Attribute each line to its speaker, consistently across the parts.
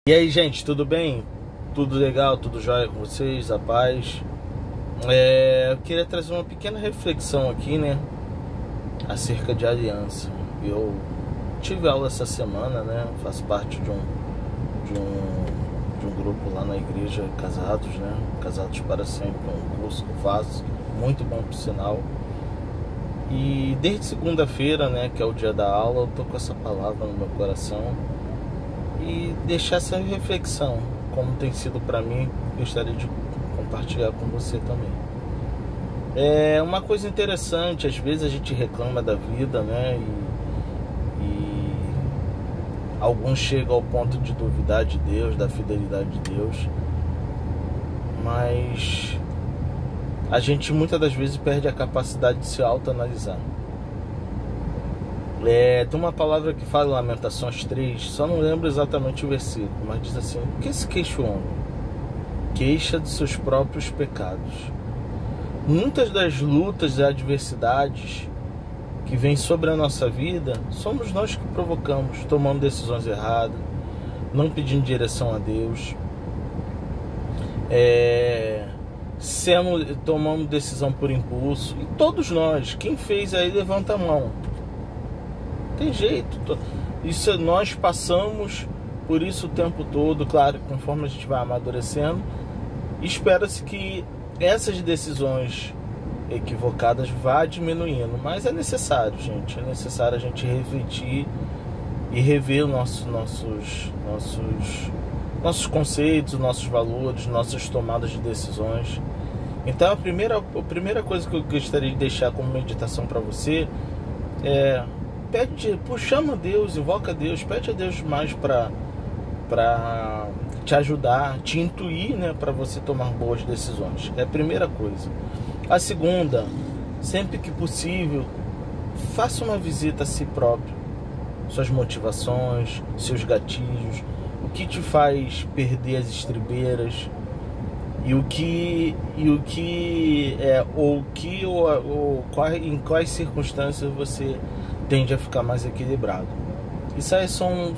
Speaker 1: E aí, gente, tudo bem? Tudo legal, tudo jóia com vocês? A paz? Eu queria trazer uma pequena reflexão aqui, né? Acerca de aliança. Eu tive aula essa semana, né? Faço parte de um grupo lá na igreja, Casados, né? Casados para Sempre, um curso que eu faço, muito bom por sinal. E desde segunda-feira, né, que é o dia da aula, eu tô com essa palavra no meu coração e deixar essa reflexão, como tem sido para mim, gostaria de compartilhar com você também. É uma coisa interessante, às vezes a gente reclama da vida, né, e alguns chegam ao ponto de duvidar de Deus, da fidelidade de Deus, mas a gente muitas das vezes perde a capacidade de se autoanalisar. Tem uma palavra que fala em Lamentações 3, só não lembro exatamente o versículo, mas diz assim: o que se queixa o homem? Queixa de seus próprios pecados. Muitas das lutas e adversidades que vêm sobre a nossa vida, somos nós que provocamos, tomando decisões erradas, não pedindo direção a Deus, tomando decisão por impulso. E todos nós, quem fez aí, levanta a mão. Tem jeito, isso nós passamos por isso o tempo todo. Claro, conforme a gente vai amadurecendo, espera-se que essas decisões equivocadas vá diminuindo, mas é necessário, gente, é necessário a gente refletir e rever nossos conceitos, nossos valores, nossas tomadas de decisões. Então a primeira coisa que eu gostaria de deixar como meditação para você é: chama Deus, invoca Deus, pede a Deus mais para te ajudar, te intuir, né, para você tomar boas decisões. É a primeira coisa. A segunda, sempre que possível, faça uma visita a si próprio, suas motivações, seus gatilhos, o que te faz perder as estribeiras em quais circunstâncias você tende a ficar mais equilibrado. Isso aí são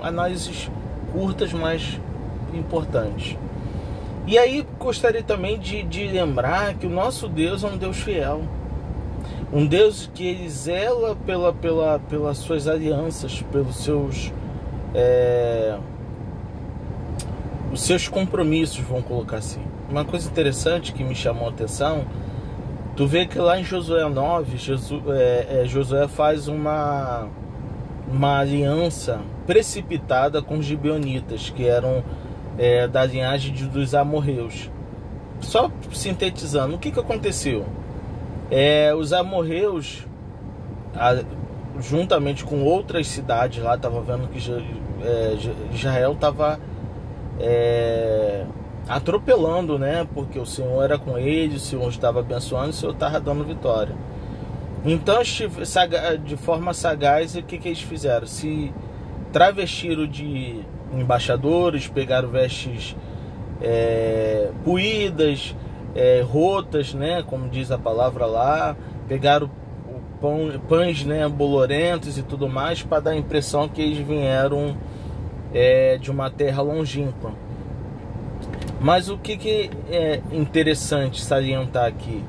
Speaker 1: análises curtas, mas importantes. E aí gostaria também de lembrar que o nosso Deus é um Deus fiel, um Deus que ele zela pelas suas alianças, pelos os seus compromissos, vamos colocar assim. Uma coisa interessante que me chamou a atenção, tu vê que lá em Josué 9, Josué faz uma aliança precipitada com os gibeonitas, que eram da linhagem dos amorreus. Só sintetizando, o que aconteceu? Os amorreus, juntamente com outras cidades lá, estava vendo que Israel estava atropelando, né? Porque o Senhor era com ele, o Senhor estava abençoando, o Senhor estava dando vitória. Então, de forma sagaz, o que eles fizeram? Se travestiram de embaixadores, pegaram vestes puídas, rotas, né? Como diz a palavra lá, pegaram pães, né, bolorentos e tudo mais, para dar a impressão que eles vieram de uma terra longínqua. Mas o que é interessante salientar aqui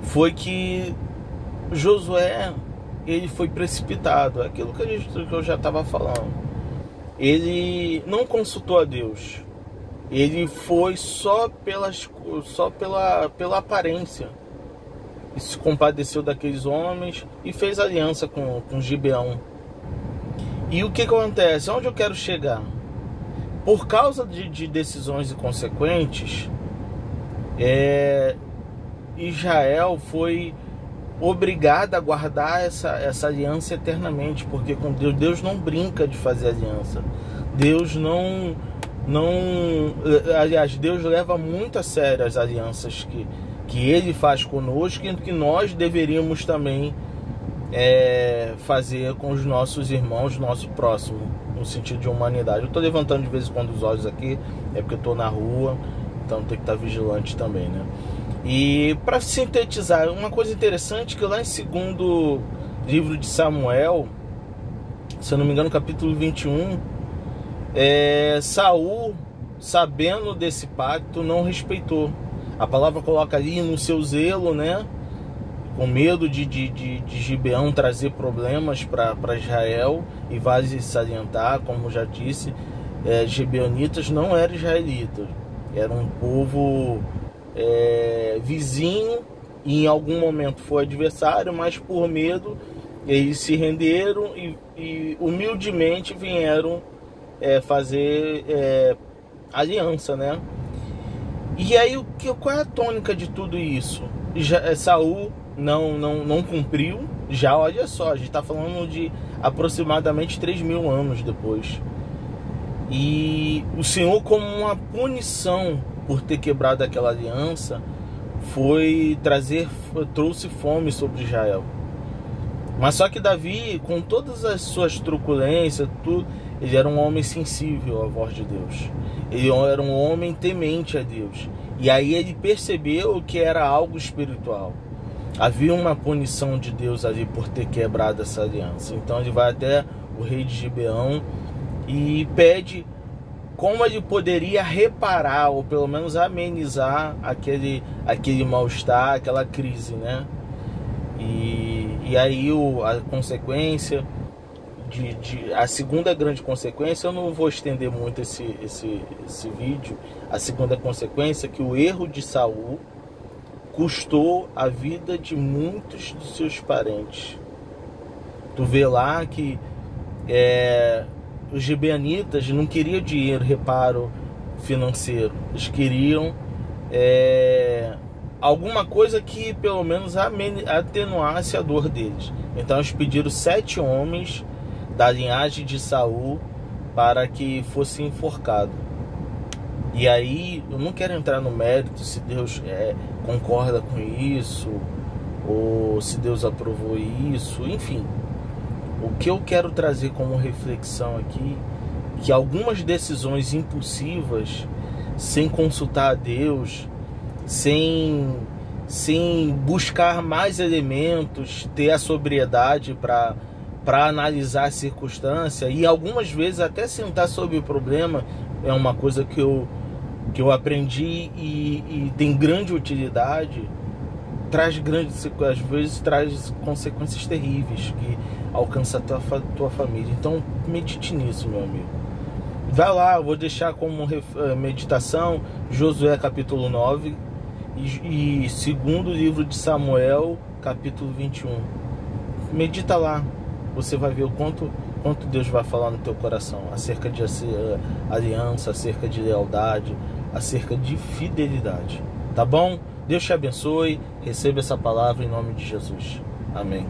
Speaker 1: foi que Josué, ele foi precipitado, aquilo que eu já estava falando. Ele não consultou a Deus, ele foi só pela aparência, e se compadeceu daqueles homens e fez aliança com Gibeão. E o que acontece? Onde eu quero chegar? Por causa de decisões inconsequentes, Israel foi obrigado a guardar essa aliança eternamente, porque com Deus não brinca de fazer aliança. Deus aliás, Deus leva muito a sério as alianças que Ele faz conosco e que nós deveríamos também fazer com os nossos irmãos, nosso próximo, no sentido de humanidade. Eu estou levantando de vez em quando os olhos aqui, porque eu estou na rua, então tem que estar vigilante também, né? E para sintetizar, uma coisa interessante, que lá em 2º livro de Samuel, se eu não me engano, capítulo 21, Saul, sabendo desse pacto, não respeitou. A palavra coloca ali no seu zelo, né? Com medo de Gibeão trazer problemas para Israel, e vale salientar, como já disse, gibeonitas não eram israelitas, era um povo vizinho, e em algum momento foi adversário, mas por medo eles se renderam e humildemente vieram fazer aliança, né? E aí qual é a tônica de tudo isso? Saul não cumpriu. Já, olha só, a gente está falando de aproximadamente 3.000 anos depois. E o Senhor, como uma punição por ter quebrado aquela aliança, trouxe fome sobre Israel. Mas só que Davi, com todas as suas truculências, ele era um homem sensível à voz de Deus. Ele era um homem temente a Deus. E aí ele percebeu que era algo espiritual. Havia uma punição de Deus ali por ter quebrado essa aliança. Então ele vai até o rei de Gibeão e pede como ele poderia reparar, ou pelo menos amenizar aquele mal-estar, aquela crise, né? E aí a consequência, a segunda grande consequência, eu não vou estender muito esse vídeo. A segunda consequência é que o erro de Saul custou a vida de muitos dos seus parentes. Tu vê lá que os gibeonitas não queriam dinheiro, reparo financeiro. Eles queriam alguma coisa que pelo menos atenuasse a dor deles. Então eles pediram 7 homens da linhagem de Saul para que fosse enforcado. E aí eu não quero entrar no mérito se Deus concorda com isso, ou se Deus aprovou isso, enfim. O que eu quero trazer como reflexão aqui, que algumas decisões impulsivas, sem consultar a Deus, sem buscar mais elementos, ter a sobriedade para analisar a circunstância, e algumas vezes até sentar sobre o problema, é uma coisa que eu aprendi e tem grande utilidade, às vezes traz consequências terríveis que alcançam a tua família. Então medite nisso, meu amigo. Vai lá, eu vou deixar como meditação Josué capítulo 9 e segundo livro de Samuel capítulo 21. Medita lá, você vai ver o quanto Deus vai falar no teu coração acerca de aliança, acerca de lealdade, acerca de fidelidade. Tá bom? Deus te abençoe. Receba essa palavra em nome de Jesus. Amém.